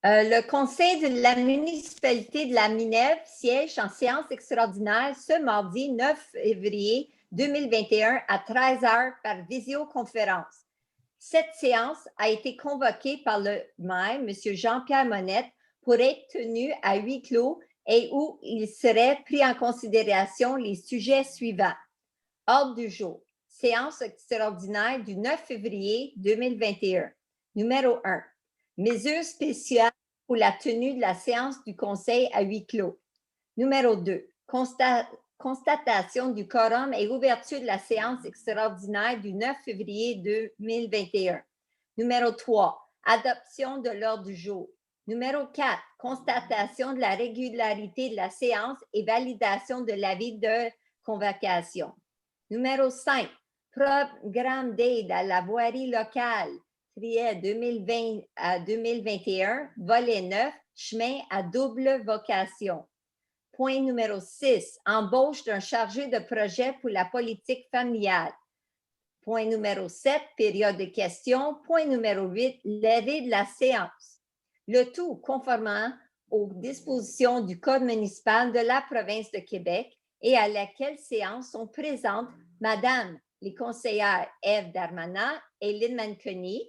Le conseil de la municipalité de la Minerve siège en séance extraordinaire ce mardi 9 février 2021 à 13 h par visioconférence. Cette séance a été convoquée par le maire, M. Jean-Pierre Monette, pour être tenue à huis clos et où il serait pris en considération les sujets suivants. Ordre du jour. Séance extraordinaire du 9 février 2021. Numéro 1. Mesures spéciales pour la tenue de la séance du Conseil à huis clos. Numéro 2. Constatation du quorum et ouverture de la séance extraordinaire du 9 février 2021. Numéro 3. Adoption de l'ordre du jour. Numéro 4. Constatation de la régularité de la séance et validation de l'avis de convocation. Numéro 5. Programme d'aide à la voirie locale, trier 2020 à 2021, volet 9, chemin à double vocation. Point numéro 6. Embauche d'un chargé de projet pour la politique familiale. Point numéro 7. Période de questions. Point numéro 8. Levée de la séance. Le tout conformément aux dispositions du Code municipal de la province de Québec et à laquelle séance sont présentes Madame les conseillères Ève Darmanin et Lynn Manconi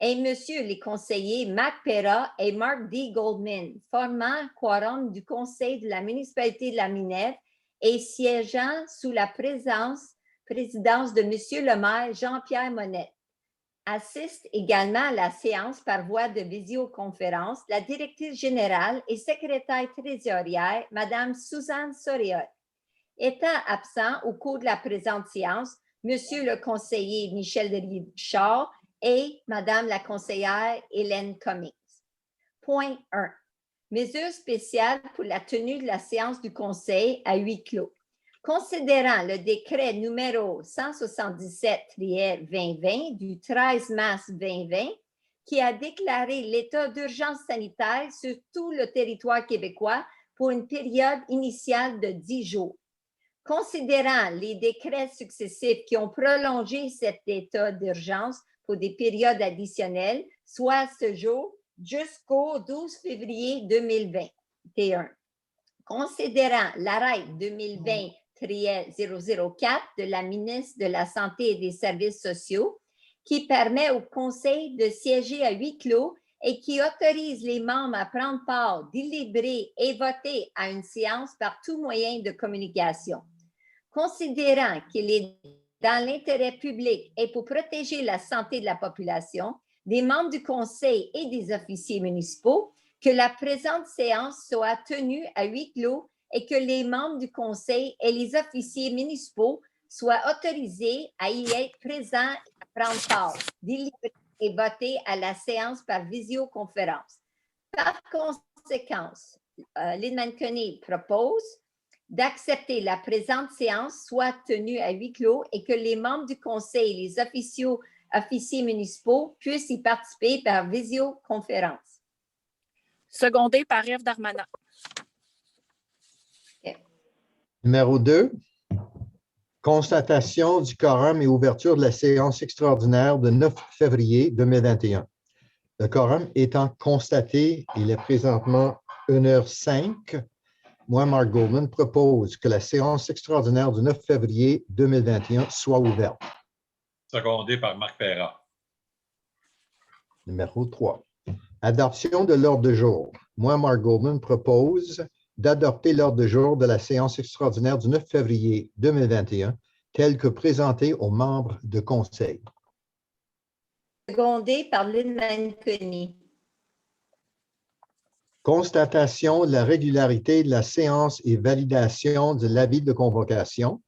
et Monsieur les conseillers Mac Perra et Mark D. Goldman, formant quorum du Conseil de la municipalité de la Minerve et siégeant sous la présidence de Monsieur le maire Jean-Pierre Monette. Assiste également à la séance par voie de visioconférence la directrice générale et secrétaire trésorière, Madame Suzanne Soriot. Étant absent au cours de la présente séance, Monsieur le conseiller Michel de Richard et Madame la conseillère Hélène Cummings. Point 1. Mesures spéciales pour la tenue de la séance du Conseil à huis clos. Considérant le décret numéro 177-2020 du 13 mars 2020 qui a déclaré l'état d'urgence sanitaire sur tout le territoire québécois pour une période initiale de 10 jours. Considérant les décrets successifs qui ont prolongé cet état d'urgence pour des périodes additionnelles, soit à ce jour jusqu'au 12 février 2021. Considérant l'arrêt 2020-004 de la ministre de la Santé et des Services sociaux qui permet au Conseil de siéger à huis clos et qui autorise les membres à prendre part, délibérer et voter à une séance par tout moyen de communication. Considérant qu'il est dans l'intérêt public et pour protéger la santé de la population, des membres du Conseil et des officiers municipaux, que la présente séance soit tenue à huis clos et que les membres du Conseil et les officiers municipaux soient autorisés à y être présents et à prendre part, délibérer et voter à la séance par visioconférence. Par conséquent, Lynn Manconi propose d'accepter la présente séance soit tenue à huis clos et que les membres du Conseil et les officiers municipaux puissent y participer par visioconférence. Secondé par Ève Darmanin. Okay. Numéro 2. Constatation du quorum et ouverture de la séance extraordinaire de 9 février 2021. Le quorum étant constaté, il est présentement 1h05. Moi, Mark Goldman, propose que la séance extraordinaire du 9 février 2021 soit ouverte. Secondé par Marc Perra. Numéro 3. Adoption de l'ordre du jour. Moi, Mark Goldman, propose d'adopter l'ordre du jour de la séance extraordinaire du 9 février 2021 tel que présenté aux membres de conseil. Secondé par Lynn Manconi. Constatation de la régularité de la séance et validation de l'avis de convocation.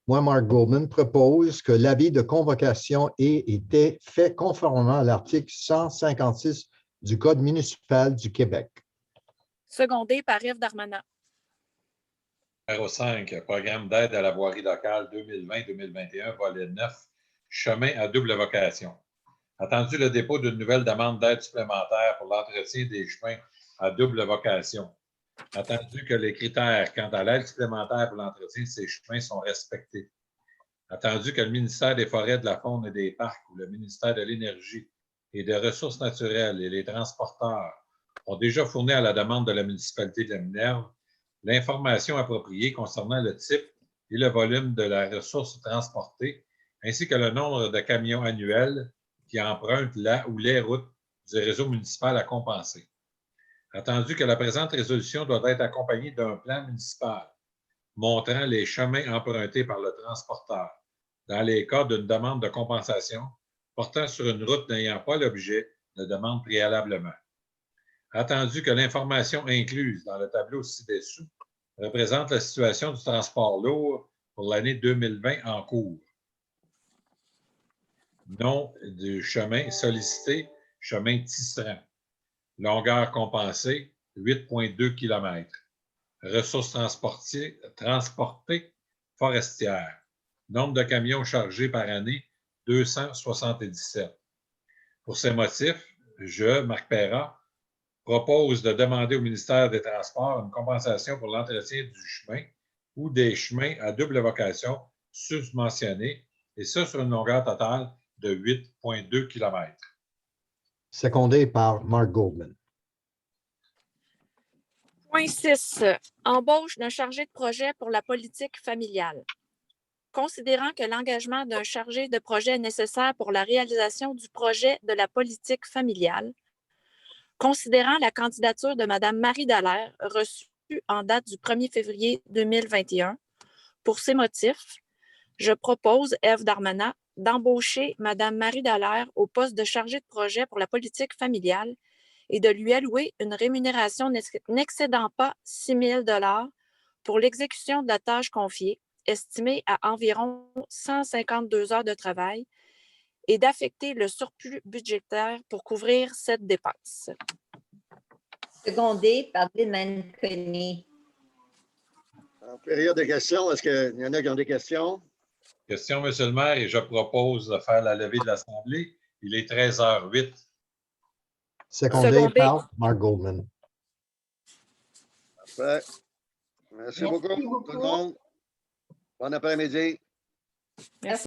Moi, Mark Goldman, propose que l'avis de convocation ait été fait conformément à l'article 156 du Code municipal du Québec. Secondé par Ève Darmanin. Numéro 5, programme d'aide à la voirie locale 2020-2021, volet 9, chemin à double vocation. Attendu le dépôt d'une nouvelle demande d'aide supplémentaire pour l'entretien des chemins à double vocation. Attendu que les critères quant à l'aide supplémentaire pour l'entretien de ces chemins sont respectés. Attendu que le ministère des Forêts, de la Faune et des Parcs ou le ministère de l'Énergie et des Ressources naturelles et les transporteurs ont déjà fourni à la demande de la municipalité de la Minerve l'information appropriée concernant le type et le volume de la ressource transportée, ainsi que le nombre de camions annuels qui empruntent la ou les routes du réseau municipal à compenser. Attendu que la présente résolution doit être accompagnée d'un plan municipal montrant les chemins empruntés par le transporteur dans les cas d'une demande de compensation portant sur une route n'ayant pas l'objet de demande préalablement. Attendu que l'information incluse dans le tableau ci-dessous représente la situation du transport lourd pour l'année 2020 en cours. Nom du chemin sollicité, chemin tisserand. Longueur compensée, 8,2 km. Ressources transportées forestières. Nombre de camions chargés par année, 277. Pour ces motifs, je, Marc Perra, propose de demander au ministère des Transports une compensation pour l'entretien du chemin ou des chemins à double vocation subventionnés, et ça sur une longueur totale de 8,2 km. Secondé par Mark Goldman. Point 6. Embauche d'un chargé de projet pour la politique familiale. Considérant que l'engagement d'un chargé de projet est nécessaire pour la réalisation du projet de la politique familiale, considérant la candidature de Mme Marie Dallaire reçue en date du 1er février 2021, pour ces motifs, je propose, Ève Darmanin, d'embaucher Mme Marie Dallaire au poste de chargée de projet pour la politique familiale et de lui allouer une rémunération n'excédant pas 6 000 $ pour l'exécution de la tâche confiée, estimée à environ 152 heures de travail, et d'affecter le surplus budgétaire pour couvrir cette dépense. Secondé par Dylan Coney. En période de questions, est-ce qu'il y en a qui ont des questions? Question, M. le maire, et je propose de faire la levée de l'Assemblée. Il est 13h08. Secondé par Mark Goldman. Parfait. Merci beaucoup, tout le monde. Bon après-midi. Merci.